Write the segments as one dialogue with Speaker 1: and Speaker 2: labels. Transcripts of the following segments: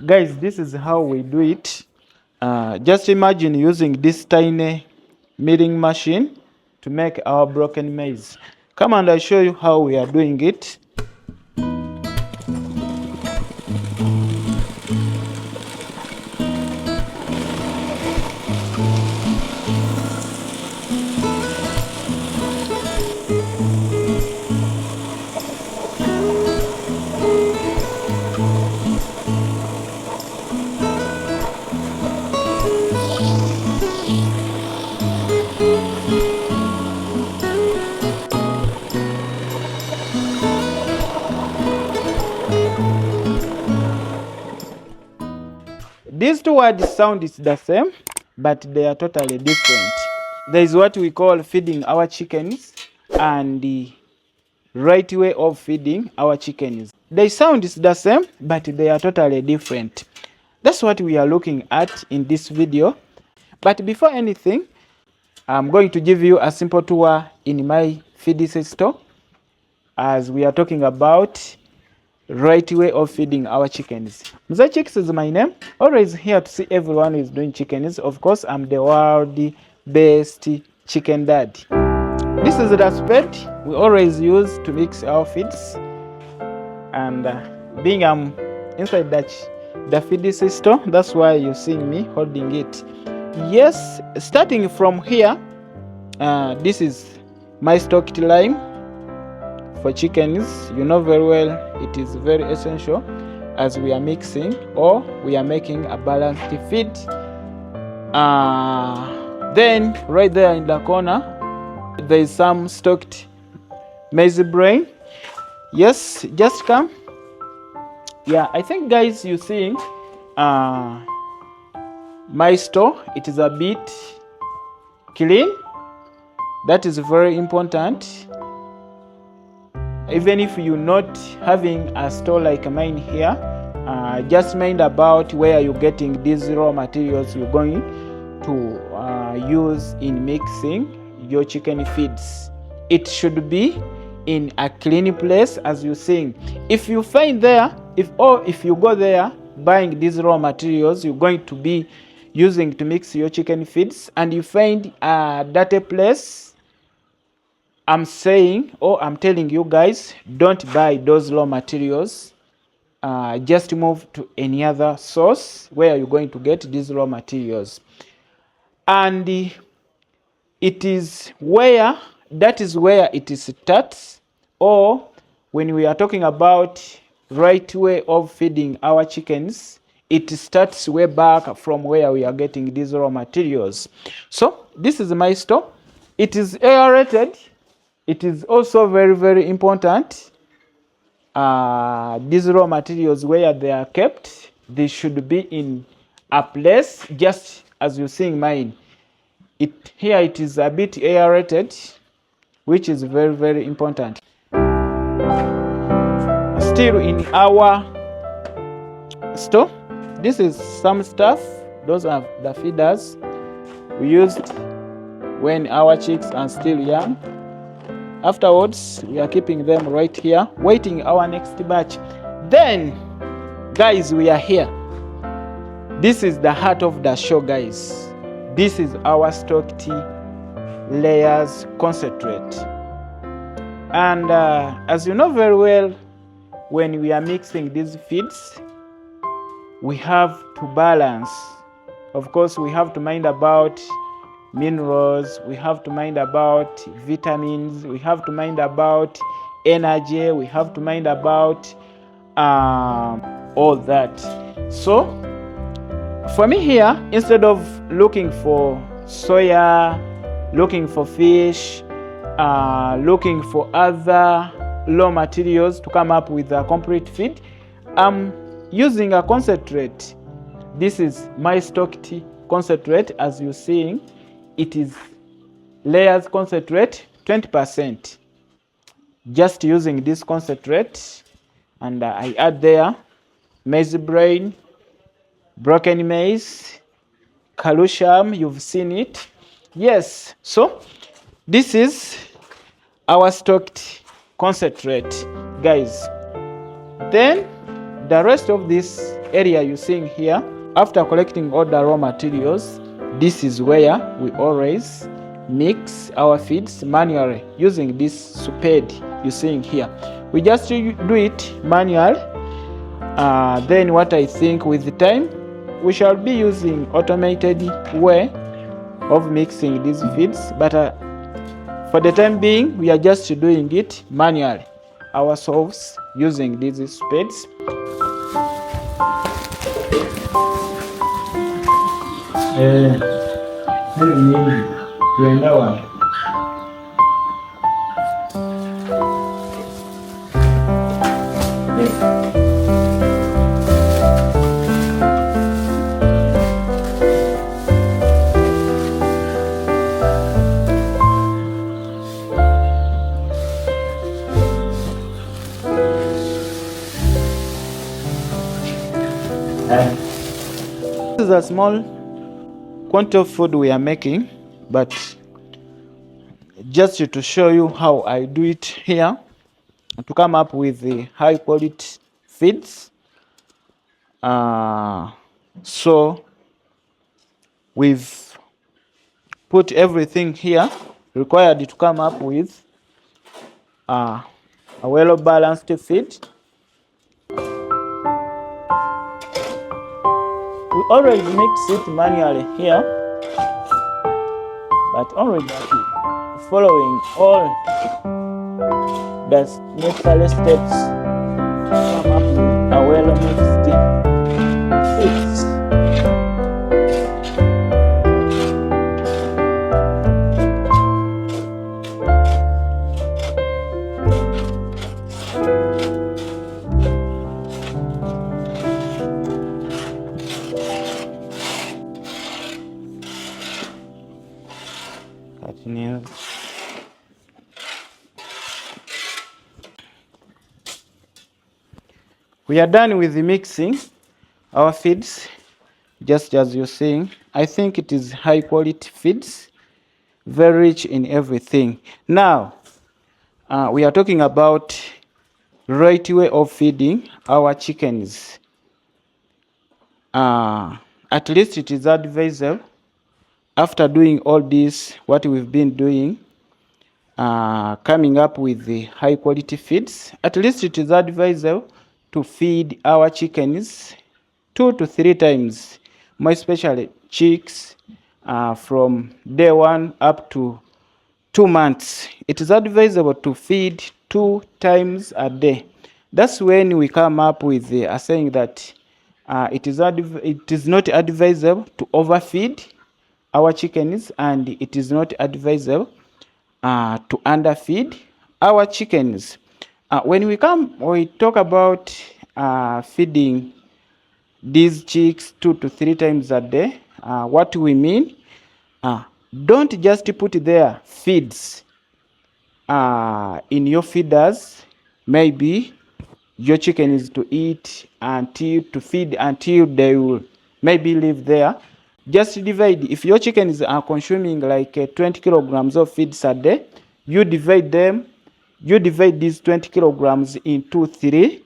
Speaker 1: Guys, this is how we do it. Just imagine using this tiny milling machine to make our broken maize. Come and I show you how we are doing it. These two words sound is the same, but they are totally different. There is what we call feeding our chickens and the right way of feeding our chickens. They sound is the same, but they are totally different. That's what we are looking at in this video. But before anything, I'm going to give you a simple tour in my feed system as we are talking about right way of feeding our chickens. Mzee Chicks is my name. Always here to see everyone who is doing chickens. Of course, I'm the world best chicken dad. This is the spade we always use to mix our feeds. And being inside the feed system, that's why you're seeing me holding it. Yes, starting from here, this is my stocked lime for chickens. You know very well it is very essential as we are mixing or we are making a balanced feed. Then right there in the corner there is some stocked maize brain. Yes, just come. Yeah, I think guys you seeing my store, it is a bit clean. That is very important. Even if you're not having a store like mine here, just mind about where you're getting these raw materials you're going to use in mixing your chicken feeds. It should be in a clean place as you're seeing. If you find there, if you go there buying these raw materials you're going to be using to mix your chicken feeds and you find a dirty place, I'm saying or I'm telling you guys, don't buy those raw materials. Just move to any other source where you're going to get these raw materials. And it is where, that is where it starts. Or when we are talking about right way of feeding our chickens, it starts way back from where we are getting these raw materials. So this is my store. It is aerated. It is also very, very important. These raw materials, where they are kept, they should be in a place just as you're seeing mine. Here it is a bit aerated, which is very, very important. Still in our store, this is some stuff. Those are the feeders we used when our chicks are still young. Afterwards, we are keeping them right here, waiting our next batch. Then, guys, we are here. This is the heart of the show, guys. This is our stocked layers concentrate. And as you know very well, when we are mixing these feeds, we have to balance. Of course, we have to mind about minerals, we have to mind about vitamins, we have to mind about energy, we have to mind about all that. So for me here, instead of looking for soya, looking for fish, looking for other raw materials to come up with a complete feed, I'm using a concentrate. This is my stocked concentrate. As you're seeing, it is layers concentrate 20%. Just using this concentrate, and I add there maize brain, broken maize, calcium, you've seen it. Yes, so this is our stocked concentrate, guys. Then the rest of this area you're seeing here, after collecting all the raw materials, this is where we always mix our feeds manually using this spade you're seeing here. We just do it manually. Then what I think with the time, we shall be using automated way of mixing these feeds, but for the time being, we are just doing it manually ourselves using these spades. This is a small quantity of food we are making, but just to show you how I do it here to come up with the high quality feeds. So we've put everything here required to come up with a well balanced feed. We already mix it manually here, but already following all the necessary steps to come up with a well mixed feeds. We are done with the mixing our feeds, just as you're seeing. I think it is high quality feeds, very rich in everything. Now, we are talking about right way of feeding our chickens. At least it is advisable, after doing all this, what we've been doing, coming up with the high quality feeds, at least it is advisable to feed our chickens 2 to 3 times, more especially chicks, from day 1 up to 2 months. It is advisable to feed 2 times a day. That's when we come up with a saying that it is not advisable to overfeed our chickens, and it is not advisable to underfeed our chickens. When we talk about feeding these chicks 2 to 3 times a day, what we mean, don't just put their feeds in your feeders. Maybe your chicken is to eat to feed until they will maybe live there. Just divide. If your chickens are consuming like 20 kilograms of feeds a day, you divide these 20 kilograms into 3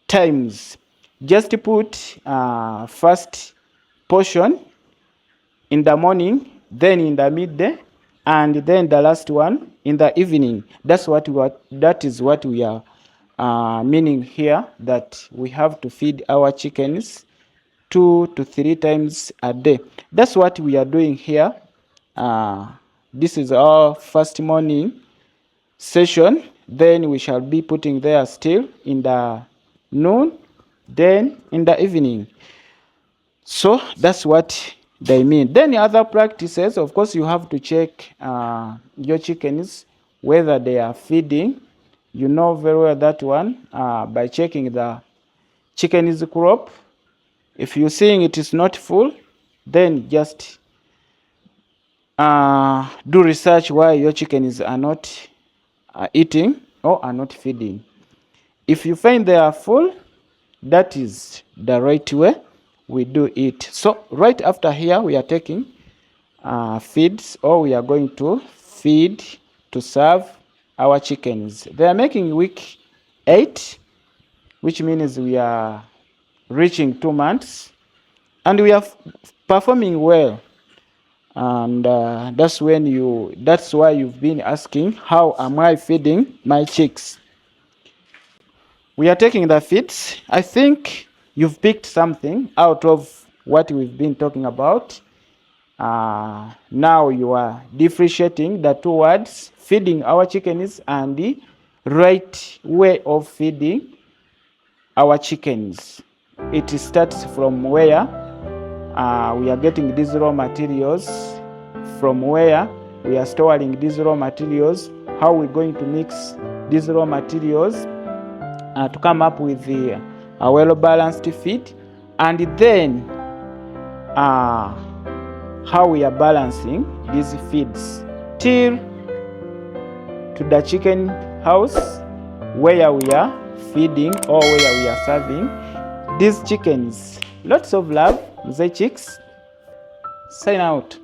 Speaker 1: times. Just put first portion in the morning, then in the midday, and then the last one in the evening. That is what we are meaning here, that we have to feed our chickens 2 to 3 times a day. That's what we are doing here. This is our first morning session. Then we shall be putting there still in the noon, then in the evening. So that's what they mean. Then other practices, of course, you have to check your chickens whether they are feeding. You know very well that one by checking the chickens crop. If you're seeing it is not full, then just do research why your chickens are not eating or are not feeding. If you find they are full, that is the right way we do it. So right after here, we are taking feeds, or we are going to feed to serve our chickens. They are making week 8. which means we are reaching 2 months, and we are performing well. And that's why you've been asking, how am I feeding my chicks? We are taking the feeds. I think you've picked something out of what we've been talking about. Now you are differentiating the two words, feeding our chickens and the right way of feeding our chickens. It starts from where we are getting these raw materials, from where we are storing these raw materials, how we're going to mix these raw materials to come up with a well-balanced feed, and then how we are balancing these feeds till to the chicken house where we are feeding or where we are serving these chickens. Lots of love, Mzee Chicks. Sign out.